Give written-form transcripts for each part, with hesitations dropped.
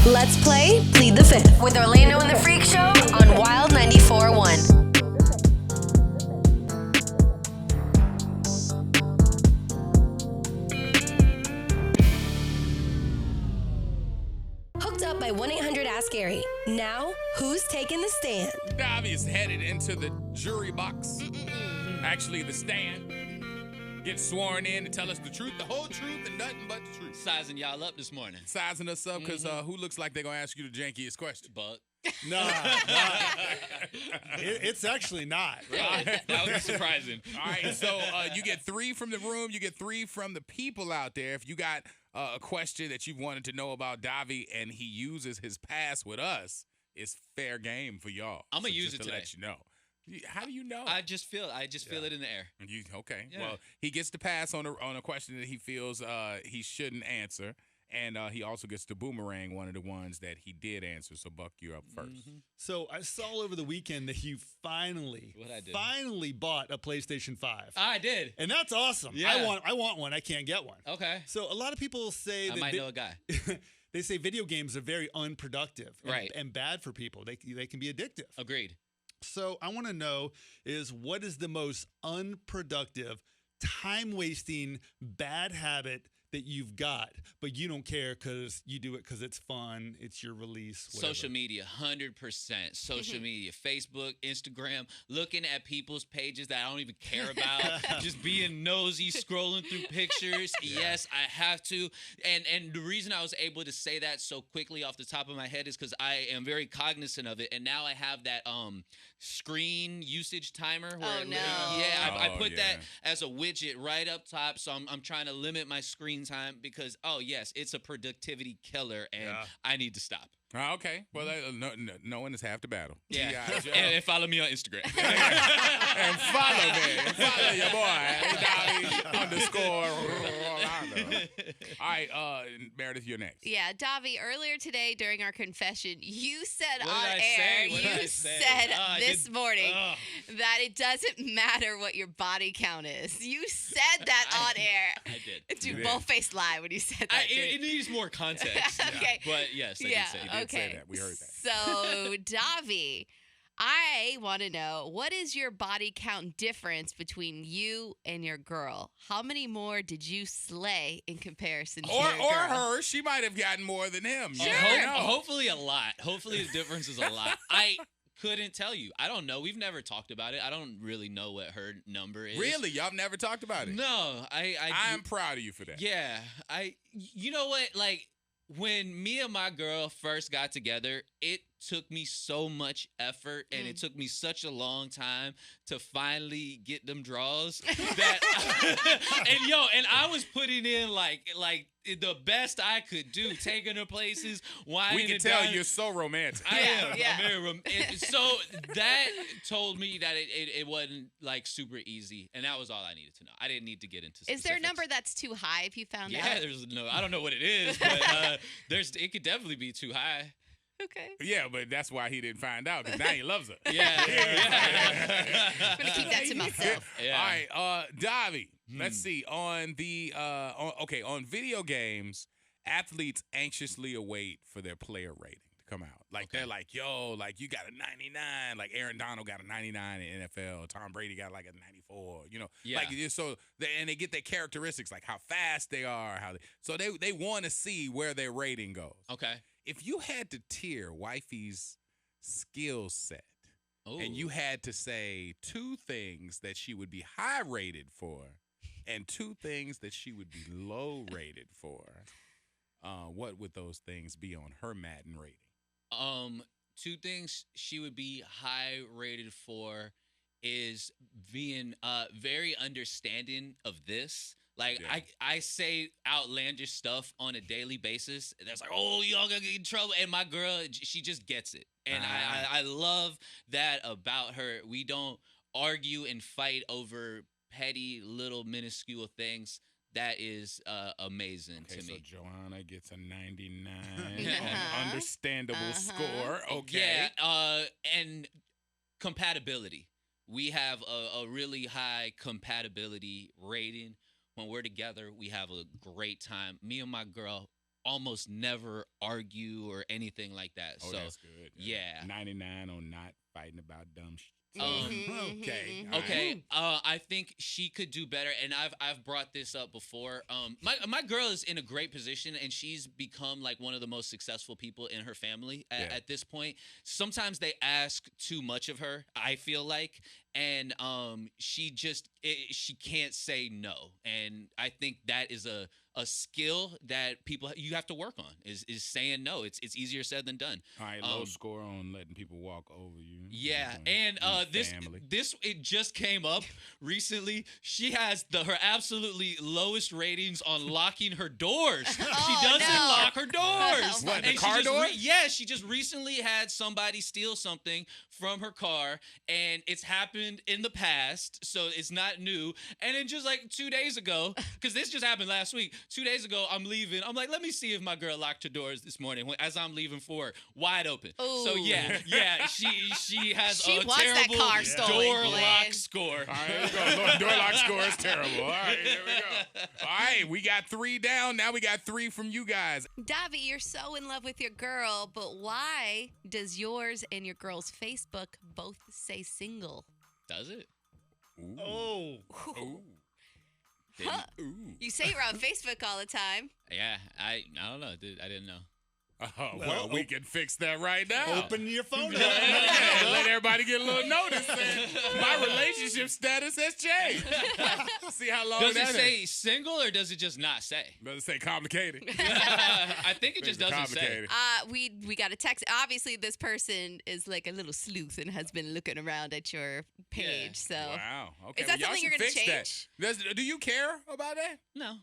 Let's play Plead the Fifth with Orlando and the Freak Show on Wild 94.1. Hooked up by 1-800-ASK-GARY. Now, who's taking the stand? Davy is headed into the jury box. Actually, the stand. Get sworn in to tell us the truth, the whole truth, and nothing but the truth. Sizing y'all up this morning. Sizing us up because who looks like they're going to ask you the jankiest question? Buck. Nah. It's actually not. Really? That would be surprising. All right, so you get 3 from the room. You get 3 from the people out there. If you got a question that you wanted to know about Davy and he uses his pass with us, it's fair game for y'all. I'm going to use just it to today. let you know. How do you know? I just feel it in the air. Okay. Yeah. Well, he gets to pass on a question that he feels he shouldn't answer, and he also gets to boomerang one of the ones that he did answer. So, Buck, you're up first. Mm-hmm. So I saw over the weekend that you finally bought a PlayStation 5. I did. And that's awesome. Yeah. I want one. I can't get one. Okay. So a lot of people say I might know a guy. they say video games are very unproductive Right. and bad for people. They can be addictive. Agreed. So I want to know is what is the most unproductive, time-wasting, bad habit that you've got, but you don't care because you do it because it's fun, it's your release, whatever. Social media, 100%. Social media, Facebook, Instagram, looking at people's pages that I don't even care about, just being nosy, scrolling through pictures. Yes, I have to. And the reason I was able to say that so quickly off the top of my head is because I am very cognizant of it, and now I have that screen usage timer. Where I put that as a widget right up top, so I'm trying to limit my screen time because yes, it's a productivity killer and I need to stop. Okay. Well, knowing is half the battle. Yeah. And follow me on Instagram. And follow me. And follow your boy, Davy _Rolando. All right, Meredith, you're next. Yeah, Davy, earlier today during our confession, you said What on did I air, say? What did I you say? said I this did- morning that it doesn't matter what your body count is. You said that on air. I did. Dude, bold-faced lie when you said that. It needs more context. Okay. But yes, I Yeah, did say that. did say okay. that. We heard that. So, Davy, I want to know, what is your body count difference between you and your girl? How many more did you slay in comparison to Or your girl? her. She might have gotten more than him. You Sure. never know. Hopefully a lot. Hopefully the difference is a lot. I couldn't tell you. I don't know. We've never talked about it. I don't really know what her number is. Really? Y'all have never talked about it? No. I'm proud of you for that. Yeah. You know what? Like, when me and my girl first got together, it took me so much effort and it took me such a long time to finally get them draws that and I was putting in like the best I could do, taking her places, whining. We can tell you're so romantic. I am. Yeah. I'm very so that told me that it wasn't like super easy, and that was all I needed to know. I didn't need to get into specifics. Is there a number that's too high if you found out? Yeah, there's no. I don't know what it is, but it could definitely be too high. Okay. Yeah, but that's why he didn't find out, because now he loves her. Yeah. I'm going to keep that to myself. Yeah. All right, Davy, let's see. On on video games, athletes anxiously await for their player rating to come out. Like, they're like, yo, like, you got a 99. Like, Aaron Donald got a 99 in NFL. Tom Brady got like a 94, you know. Yeah. Like, and they get their characteristics, like how fast they are, so they want to see where their rating goes. Okay. If you had to tier wifey's skill set, Ooh. and you had to say 2 things that she would be high rated for and 2 things that she would be low rated for, what would those things be on her Madden rating? 2 things she would be high rated for is being very understanding of this. Like, Yeah. I say outlandish stuff on a daily basis. That's like, oh, y'all gonna get in trouble. And my girl, she just gets it. And I love that about her. We don't argue and fight over petty, little, minuscule things. That is amazing to me. So Joanna gets a 99 Uh-huh. on understandable score. Okay. Yeah, and compatibility. We have a really high compatibility rating. When we're together, we have a great time. Me and my girl almost never argue or anything like that. Oh, So that's good. yeah. 99 on not fighting about dumb shit. Okay. All Okay. I think she could do better, and I've brought this up before. My girl is in a great position, and she's become like one of the most successful people in her family at this point. Sometimes they ask too much of her, I feel like, and she can't say no, and I think that is a skill that you have to work on is saying no. It's easier said than done. All right, low score on letting people walk over you. Yeah, and this it just came up recently. She has her absolutely lowest ratings on locking her doors. She doesn't lock her doors. What, the and car door? She just recently had somebody steal something from her car, and it's happened in the past, so it's not new. And then just like 2 days ago, because this just happened last week, 2 days ago, I'm leaving. I'm like, let me see if my girl locked her doors this morning as I'm leaving for work, wide open. Ooh. So yeah, she has a wants terrible that car stolen, door Glenn. lock score. All right, let's go. Door lock score is terrible. All right, here we go. All right, we got 3 down. Now we got 3 from you guys. Davy, you're so in love with your girl, but why does yours and your girl's Facebook both say single? Does it? Ooh. Oh. Ooh. Huh. Ooh. You say you're on Facebook all the time. Yeah, I don't know, dude. I didn't know. Oh, well, we can fix that right now. Open your phone. Yeah, let everybody get a little notice that my relationship status has changed. See how long Does that it is. say single or does it just not say? Does it say complicated? I think it just doesn't say. Complicated. We got a text. Obviously, this person is like a little sleuth and has been looking around at your page. So, Wow. Okay. is that well, y'all something you're should gonna fix change? that. Do you care about that? No,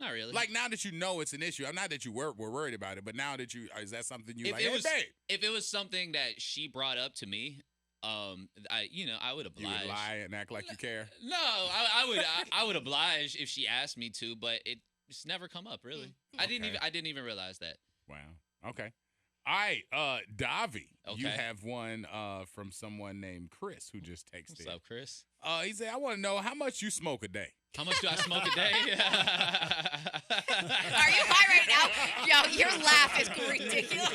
not really. Like now that you know it's an issue, I'm not that you were worried about it, but now that is that something you if like? it Hey, was babe. if it was something that she brought up to me, I would oblige. You would lie and act like you care. No, I would oblige if she asked me to, but it's never come up really. I didn't even realize that. Wow. Okay. All right, Davy. Okay. You have one from someone named Chris who just texted. What's up, Chris? He said, I want to know how much you smoke a day. How much do I smoke a day? Are you high right now? Yo, your laugh is ridiculous.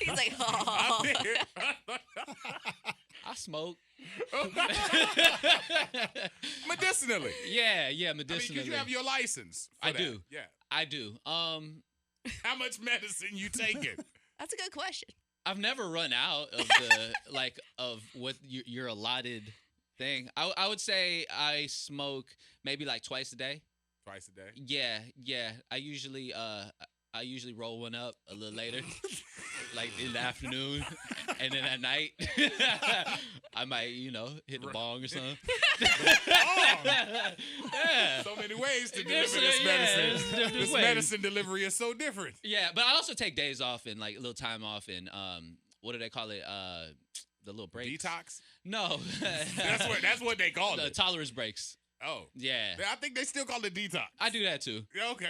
He's like, oh. I smoke. Medicinally. Yeah, I medicinally. mean, you have your license. I for do. that. Yeah. I do. How much medicine you taking? That's a good question. I've never run out of of what your allotted thing. I would say I smoke maybe like twice a day. Twice a day. Yeah. I usually roll one up a little later, like in the afternoon, and then at night I might hit the bong or something. Yeah. So many ways to There's deliver this medicine. different This ways. medicine delivery is so different. Yeah, but I also take days off and like a little time off and what do they call it? The little breaks. Detox. No, That's what they call the it. tolerance breaks. Oh. Yeah, I think they still call it detox. I do that too. Yeah, okay.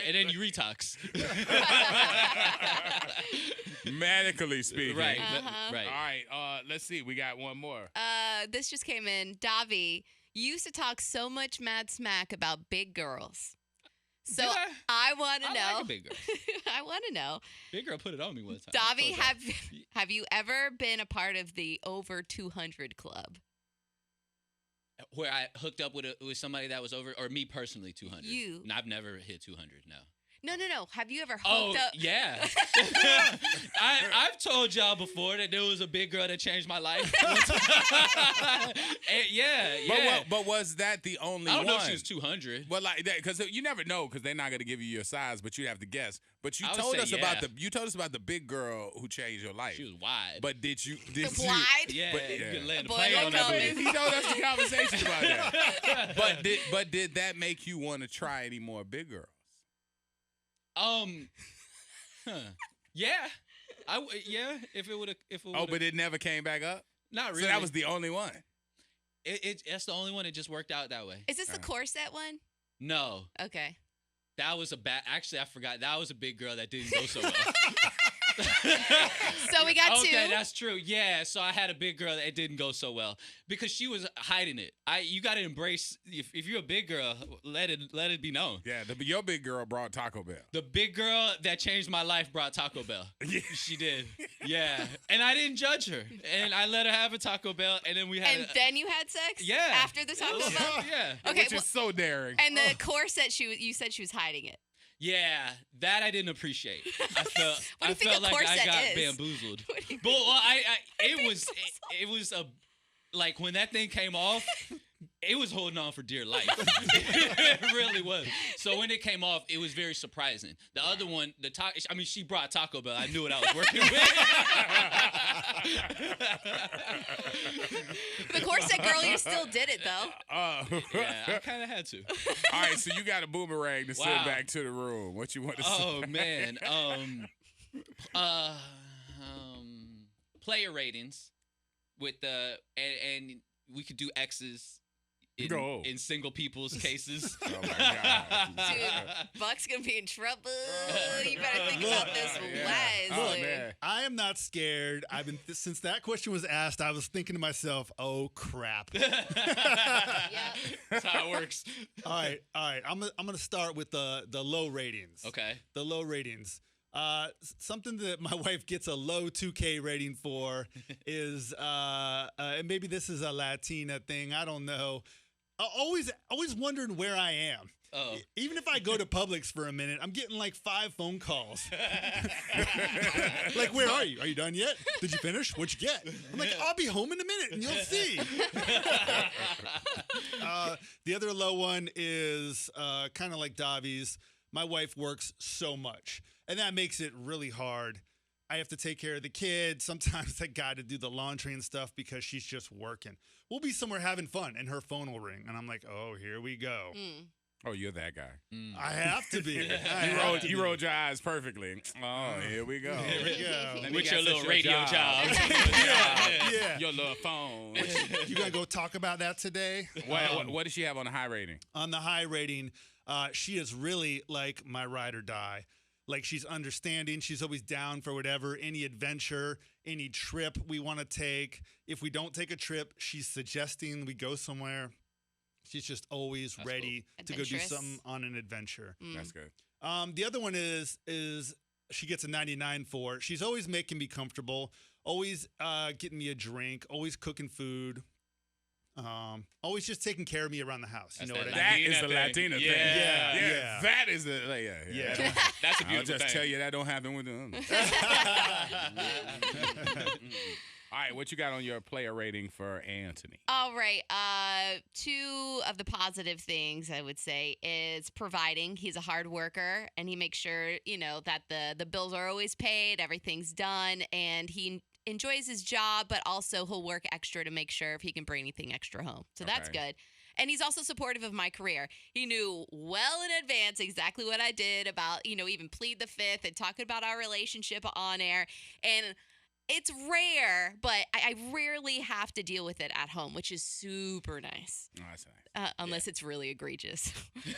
And then you retox. Medically speaking. Right. Uh-huh. Right. All right. Let's see. We got one more. This just came in. Davy, you used to talk so much mad smack about big girls. So Did I want to I know. like a big girl. I want to know. Big girl put it on me one time. Davy, I told you. have you ever been a part of the over 200 club? Where I hooked up with somebody that was over, or me personally, 200. You. No, I've never hit 200. No. No. Have you ever hooked Oh up? yeah. I've told y'all before that there was a big girl that changed my life. And yeah. But was that the only I don't one? know if she was 200. Well, like that, because you never know, because they're not going to give you your size, but you have to guess. But you I would told say us yeah. about the big girl who changed your life. She was wide. But did you? Wide? yeah, but- you yeah. can land a Boy, plane don't on that tell me. booty. He told us the conversation about that. But did that make you want to try any more big girls? Yeah. If it would Oh, but it never came back up. not really. So that was the only one. That's the only one. It just worked out that way. Is this the corset one? No, Okay. that was a bad. Actually, I forgot. That was a big girl that didn't go so well. So we got Okay, two. that's true. Yeah, so I had a big girl that it didn't go so well because she was hiding it. You got to embrace if you're a big girl, let it be known. Yeah, your big girl brought Taco Bell. The big girl that changed my life brought Taco Bell. Yeah. She did. Yeah, and I didn't judge her, and I let her have a Taco Bell, and then we had. And then you had sex? Yeah. After the Taco Bell? Yeah. Okay, Which is so daring. and the corset, you said she was hiding it. Yeah, that I didn't appreciate. I felt What do you think a like I corset got is? bamboozled. What do you But it was a like when that thing came off, it was holding on for dear life. It really was. So when it came off, it was very surprising. The other one, she brought Taco Bell. I knew what I was working with. The corset girl, you still did it though. Yeah, I kind of had to. All right, so you got a boomerang to send Wow. back to the room. What you want to say? Oh man. Player ratings with the and we could do X's in single people's cases. Oh my God. Dude, Buck's gonna be in trouble. You better think about this Yeah. wisely. Oh, man. I am not scared. I've been since that question was asked. I was thinking to myself, "Oh crap!" Yeah. That's how it works. All right. I'm gonna start with the low ratings. Okay. The low ratings. Something that my wife gets a low 2K rating for is, and maybe this is a Latina thing. I don't know. Always wondering where I am. Oh. Even if I go to Publix for a minute, I'm getting like 5 phone calls. Like, where are you? Are you done yet? Did you finish? What'd you get? I'm like, I'll be home in a minute and you'll see. The other low one is kind of like Davy's. My wife works so much, and that makes it really hard. I have to take care of the kids. Sometimes I got to do the laundry and stuff because she's just working. We'll be somewhere having fun, and her phone will ring, and I'm like, oh, here we go. Oh, you're that guy. I have to be. You rolled your eyes perfectly. Oh, here we go. Here we go. With your little radio job. Yeah. Your little phone. You gonna go talk about that today? What does she have on the high rating? On the high rating, she is really like my ride or die. Like, she's understanding. She's always down for whatever, any adventure, any trip we want to take. If we don't take a trip, she's suggesting we go somewhere. She's just always ready to go do Adventurous. something on an adventure. That's good. The other one is she gets a 99 for. She's always making me comfortable, always getting me a drink, always cooking food. Always just taking care of me around the house. You That's know what I that mean? That is the Latina thing. Yeah. That is the yeah. That's a I'll beautiful just thing. tell you that don't happen with them. All right, what you got on your player rating for Anthony? All right. Two of the positive things I would say is providing. He's a hard worker, and he makes sure that the bills are always paid, everything's done, and he enjoys his job, but also he'll work extra to make sure if he can bring anything extra home. So that's Okay. good. And he's also supportive of my career. He knew well in advance exactly what I did about, even Plead the Fifth and talking about our relationship on air. And it's rare, but I rarely have to deal with it at home, which is super nice. Oh, that's nice. Unless it's really egregious.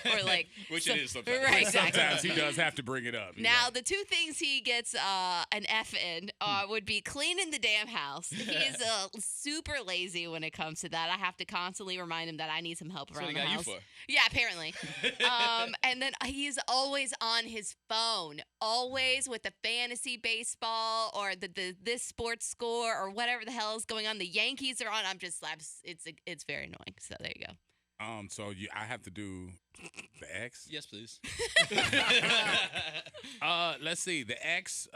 Or like Which it is sometimes. Right, exactly. Sometimes he does have to bring it up. He's Now, like, the two things he gets an F in would be cleaning the damn house. He's super lazy when it comes to that. I have to constantly remind him that I need some help That's around what he the got house. you for. Yeah, apparently. And then he's always on his phone, always with the fantasy baseball or the this sports score or whatever the hell is going on. The Yankees are on. It's very annoying. So there you go. so I have to do the X. Yes, please. Let's see. The X,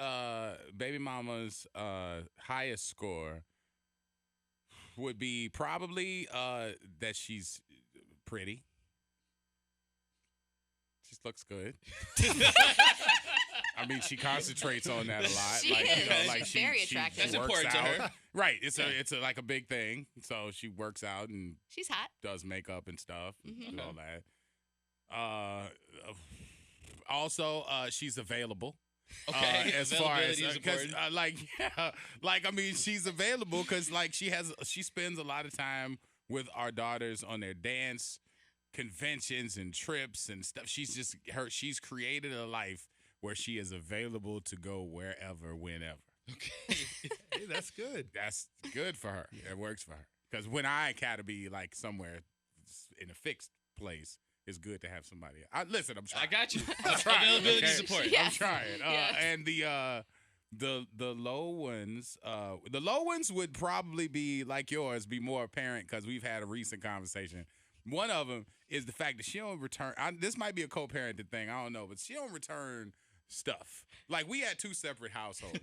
baby mama's highest score would be probably that she's pretty. She looks good. I mean, she concentrates on that a lot. She is. She's very attractive. That's works important to out. her. Right. It's like a big thing. So she works out and She's hot. does makeup and stuff Mhm. and all that. Also, she's available. Okay. As far as Availability is important. I mean, she's available because she spends a lot of time with our daughters on their dance conventions and trips and stuff. She's created a life where she is available to go wherever, whenever. Okay. Hey, that's good. That's good for her. It works for her. Because when I gotta be like somewhere in a fixed place, it's good to have somebody. Listen, I'm trying. I got you. I'm trying. Availability okay? support. Yeah. I'm trying. Yes. And the low ones would probably be like yours, be more apparent because we've had a recent conversation. One of them is the fact that she don't return. This might be a co-parented thing. I don't know, but she don't return stuff. Like we had 2 separate households.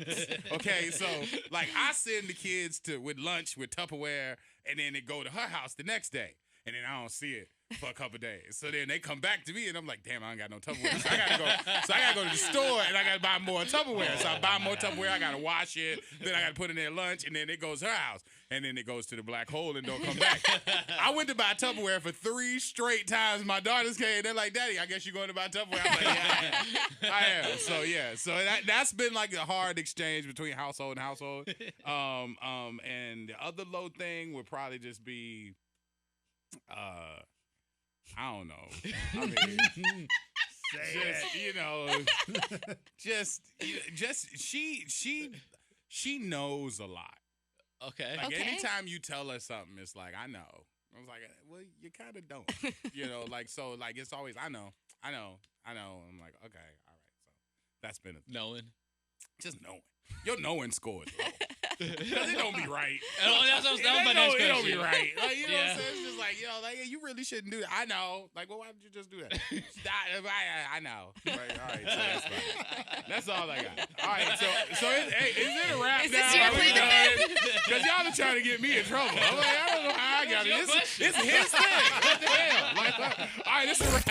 Okay, so like I send the kids with lunch with Tupperware, and then they go to her house the next day, and then I don't see it for a couple days. So then they come back to me, and I'm like, damn, I ain't got no Tupperware. So I gotta go to the store, and I gotta buy more Tupperware. So I buy more Tupperware. I gotta wash it. Then I gotta put in their lunch, and then it goes to her house, and then it goes to the black hole and don't come back. I went to buy Tupperware for 3 straight times. My daughters came. They're like, Daddy, I guess you're going to buy Tupperware. I'm like, yeah, I am. So yeah, so that's been like a hard exchange between household and household. And the other low thing would probably just be, I don't know. I mean, she knows a lot. Okay. Like Okay. anytime you tell her something, it's like, I know. I was like, well, you kind of don't. Like, so like it's always, I know. I'm like, okay, all right. So that's been Knowing. just knowing. Your knowing score is low. Because it don't be right. That was my next It don't question. be right. Like, you know what Yeah. I'm saying? It's just like, like, you really shouldn't do that. I know. Like, well, why did you just do that? I know. Right, all right, so that's fine. That's all I got. All right, so is it a wrap Is now? this your Are we Plead the done? Because y'all are trying to get me in trouble. I'm like, I don't know how I got it. It's his thing. What the hell? Like, all right, this is a wrap.